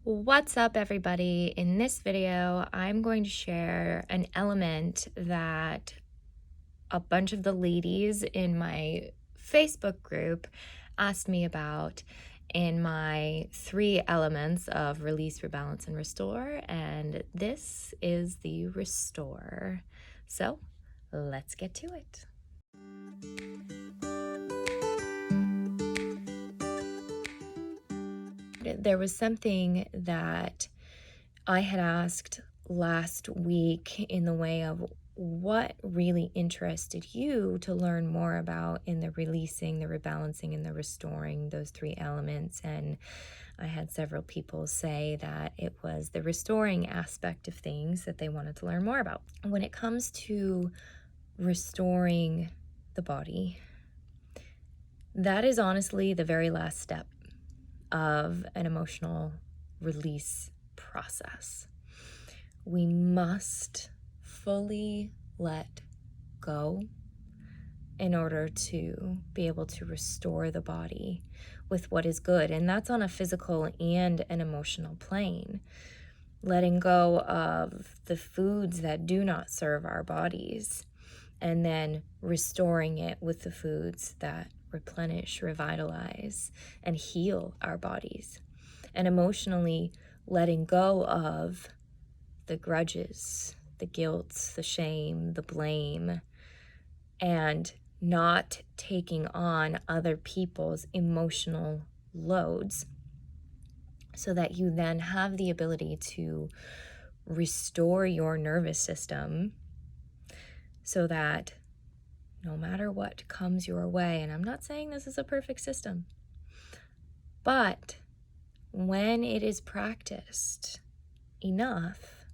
What's up, everybody? In this video, I'm going to share an element that a bunch of the ladies in my Facebook group asked me about in my 3 elements of release, rebalance, and restore. And this is the restore. So let's get to it. There was something that I had asked last week in the way of what really interested you to learn more about in the releasing, the rebalancing, and the restoring, those 3 elements. And I had several people say that it was the restoring aspect of things that they wanted to learn more about. When it comes to restoring the body, that is honestly the very last step of an emotional release process. We must fully let go in order to be able to restore the body with what is good. And that's on a physical and an emotional plane. Letting go of the foods that do not serve our bodies, and then restoring it with the foods that replenish, revitalize, and heal our bodies. And emotionally letting go of the grudges, the guilt, the shame, the blame, and not taking on other people's emotional loads, so that you then have the ability to restore your nervous system so that no matter what comes your way, and I'm not saying this is a perfect system, but when it is practiced enough,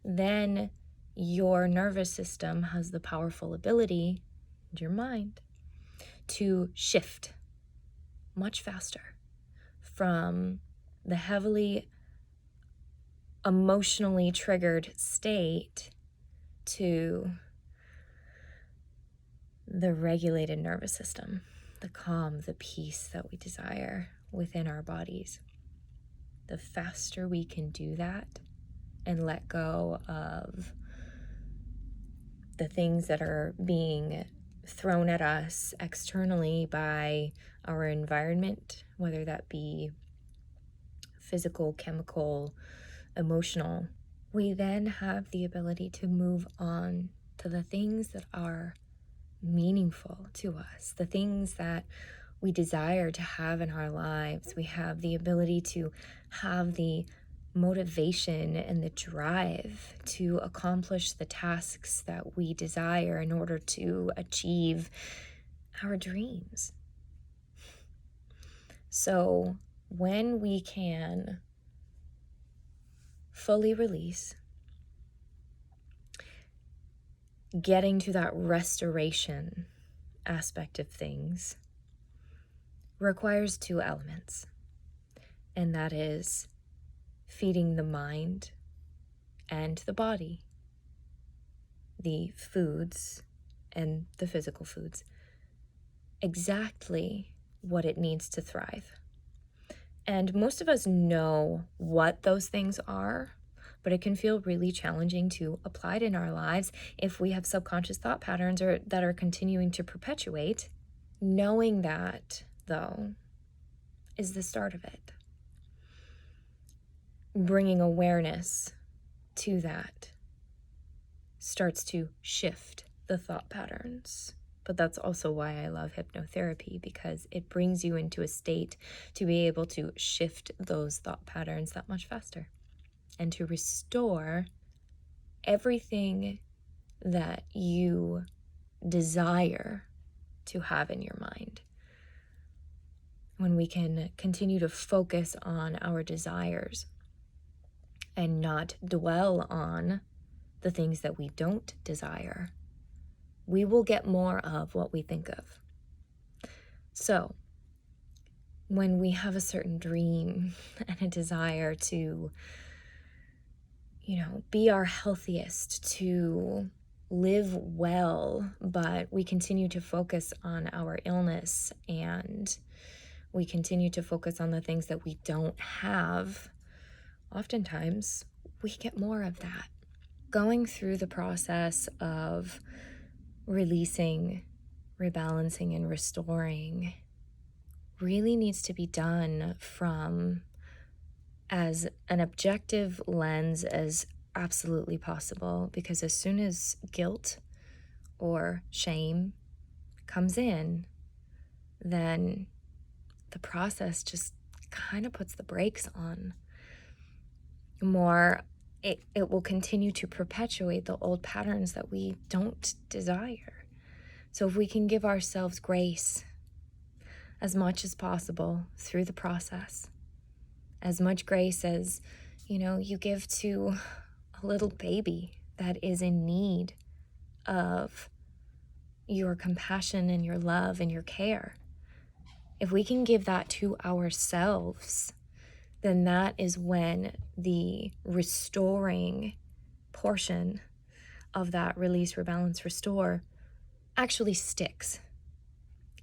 then your nervous system has the powerful ability, and your mind, to shift much faster from the heavily emotionally triggered state to the regulated nervous system, the calm, the peace that we desire within our bodies. The faster we can do that and let go of the things that are being thrown at us externally by our environment, whether that be physical, chemical, emotional, we then have the ability to move on to the things that are meaningful to us, the things that we desire to have in our lives. We have the ability to have the motivation and the drive to accomplish the tasks that we desire in order to achieve our dreams. So when we can fully release, getting to that restoration aspect of things requires 2 elements, and that is feeding the mind and the body, the foods and the physical foods, exactly what it needs to thrive. And most of us know what those things are, but it can feel really challenging to apply it in our lives if we have subconscious thought patterns that are continuing to perpetuate. Knowing that, though, is the start of it. Bringing awareness to that starts to shift the thought patterns. But that's also why I love hypnotherapy, because it brings you into a state to be able to shift those thought patterns that much faster and to restore everything that you desire to have in your mind. When we can continue to focus on our desires and not dwell on the things that we don't desire, we will get more of what we think of. So when we have a certain dream and a desire to, be our healthiest, to live well, but we continue to focus on our illness and we continue to focus on the things that we don't have, oftentimes we get more of that. Going through the process of releasing, rebalancing, and restoring really needs to be done from as an objective lens as absolutely possible, because as soon as guilt or shame comes in, then the process just kind of puts the brakes on. It will continue to perpetuate the old patterns that we don't desire. So if we can give ourselves grace as much as possible through the process, as much grace as, you give to a little baby that is in need of your compassion and your love and your care. If we can give that to ourselves, then that is when the restoring portion of that release, rebalance, restore actually sticks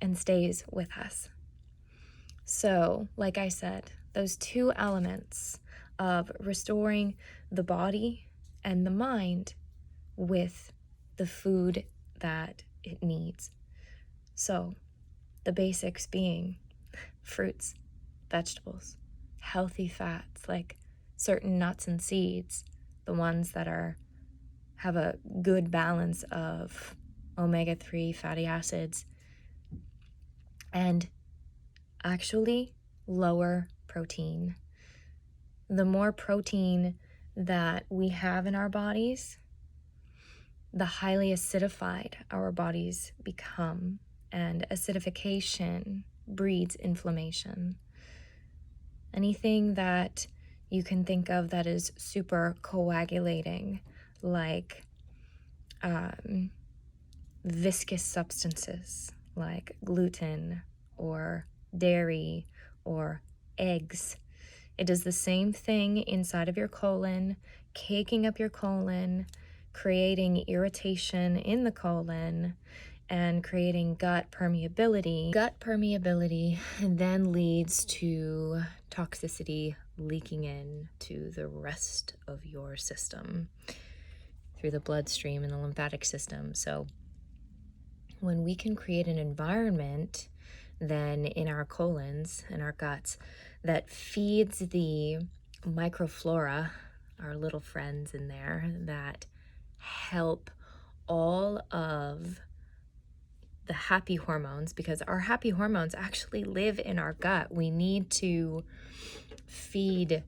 and stays with us. So, like I said, those two elements of restoring the body and the mind with the food that it needs. So, the basics being fruits, vegetables, healthy fats like certain nuts and seeds, the ones that have a good balance of omega-3 fatty acids, and actually lower protein. The more protein that we have in our bodies, the highly acidified our bodies become, and acidification breeds inflammation. Anything that you can think of that is super coagulating, like viscous substances like gluten or dairy or eggs. It does the same thing inside of your colon, caking up your colon, creating irritation in the colon, and creating gut permeability. Gut permeability then leads to toxicity leaking in to the rest of your system through the bloodstream and the lymphatic system. So when we can create an environment then in our colons and our guts that feeds the microflora, our little friends in there that help all of the happy hormones, because our happy hormones actually live in our gut. We need to feed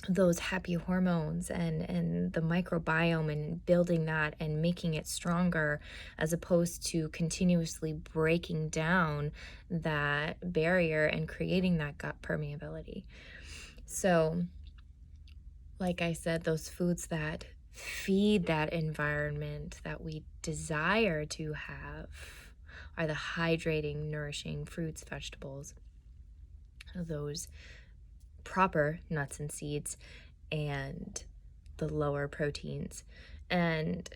those happy hormones and the microbiome and building that and making it stronger, as opposed to continuously breaking down that barrier and creating that gut permeability. So, like I said, those foods that feed that environment that we desire to have are the hydrating, nourishing fruits, vegetables, those proper nuts and seeds, and the lower proteins. And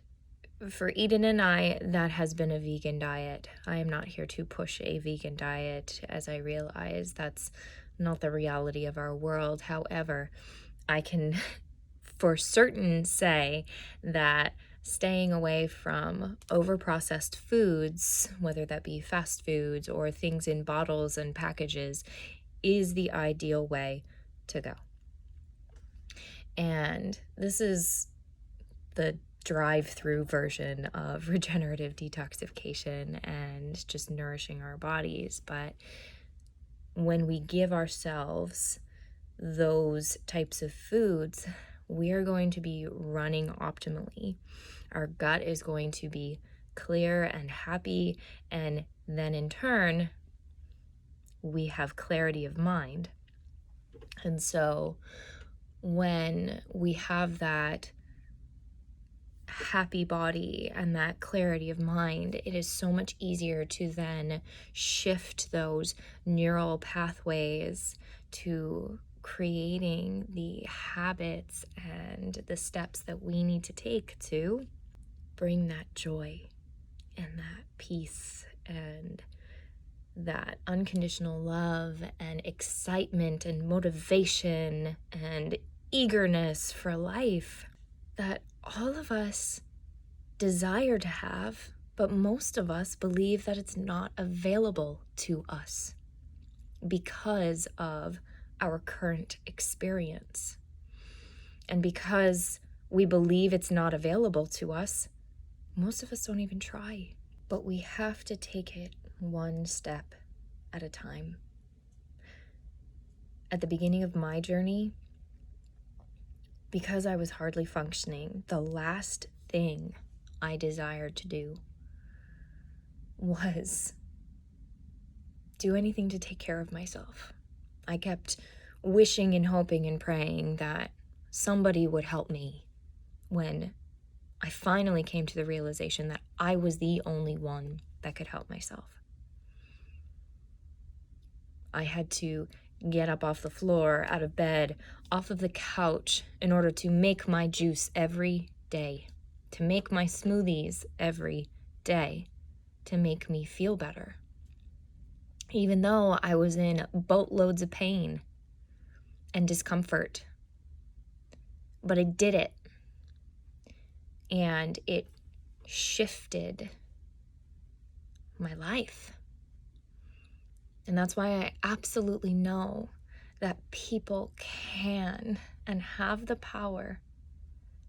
for Eden and I, that has been a vegan diet. I am not here to push a vegan diet, as I realize that's not the reality of our world. However, I can for certain say that staying away from overprocessed foods, whether that be fast foods or things in bottles and packages, is the ideal way to go. And this is the drive-through version of regenerative detoxification and just nourishing our bodies. But when we give ourselves those types of foods, we are going to be running optimally. Our gut is going to be clear and happy, and then in turn, we have clarity of mind. And so when we have that happy body and that clarity of mind, it is so much easier to then shift those neural pathways to creating the habits and the steps that we need to take to bring that joy and that peace and that unconditional love and excitement and motivation and eagerness for life that all of us desire to have, but most of us believe that it's not available to us because of our current experience. And because we believe it's not available to us, most of us don't even try. But we have to take it one step at a time. At the beginning of my journey, because I was hardly functioning, the last thing I desired to do was do anything to take care of myself. I kept wishing and hoping and praying that somebody would help me, when I finally came to the realization that I was the only one that could help myself. I had to get up off the floor, out of bed, off of the couch, in order to make my juice every day, to make my smoothies every day, to make me feel better. Even though I was in boatloads of pain and discomfort. But I did it. And it shifted my life. And that's why I absolutely know that people can and have the power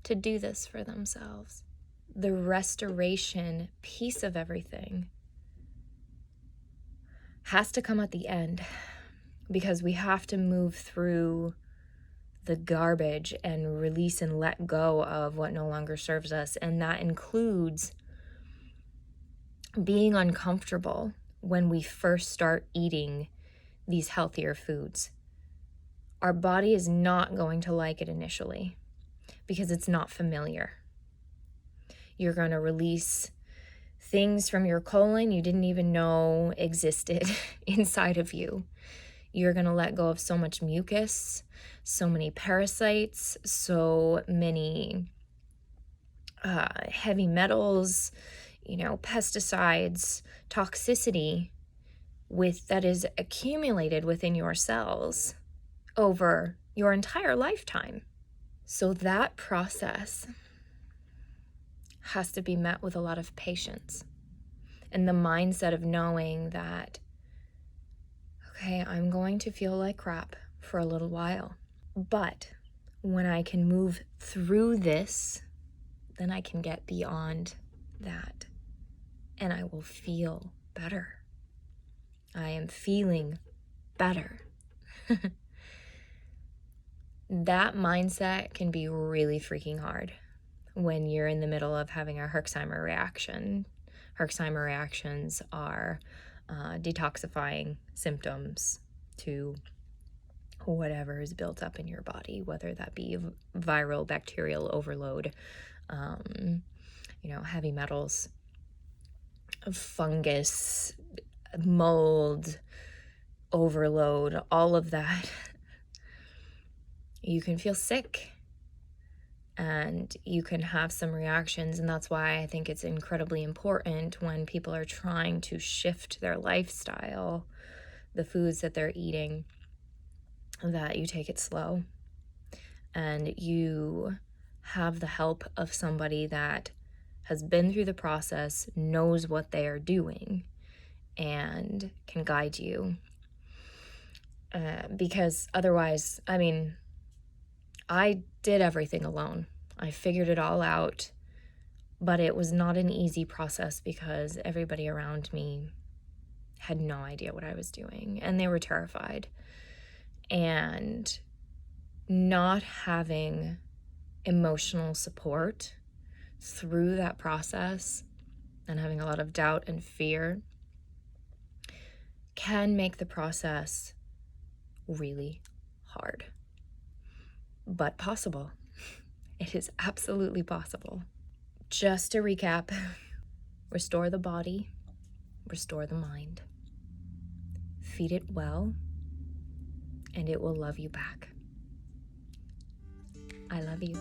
to do this for themselves. The restoration piece of everything has to come at the end, because we have to move through the garbage and release and let go of what no longer serves us. And that includes being uncomfortable when we first start eating these healthier foods. Our body is not going to like it initially because it's not familiar. You're going to release things from your colon you didn't even know existed inside of you. You're going to let go of so much mucus, so many parasites, so many heavy metals, pesticides, toxicity that is accumulated within your cells over your entire lifetime. So that process has to be met with a lot of patience and the mindset of knowing that, okay, I'm going to feel like crap for a little while, but when I can move through this, then I can get beyond that and I will feel better. I am feeling better. That mindset can be really freaking hard when you're in the middle of having a Herxheimer reaction. Herxheimer reactions are detoxifying symptoms to whatever is built up in your body, whether that be viral, bacterial overload, heavy metals, fungus, mold, overload, all of that. You can feel sick and you can have some reactions. And that's why I think it's incredibly important when people are trying to shift their lifestyle, the foods that they're eating, that you take it slow and you have the help of somebody that has been through the process, knows what they are doing, and can guide you. Because otherwise, I did everything alone. I figured it all out, but it was not an easy process because everybody around me had no idea what I was doing and they were terrified. And not having emotional support through that process and having a lot of doubt and fear can make the process really hard. But possible. It is absolutely possible. Just to recap, restore the body, restore the mind, feed it well, and it will love you back. I love you.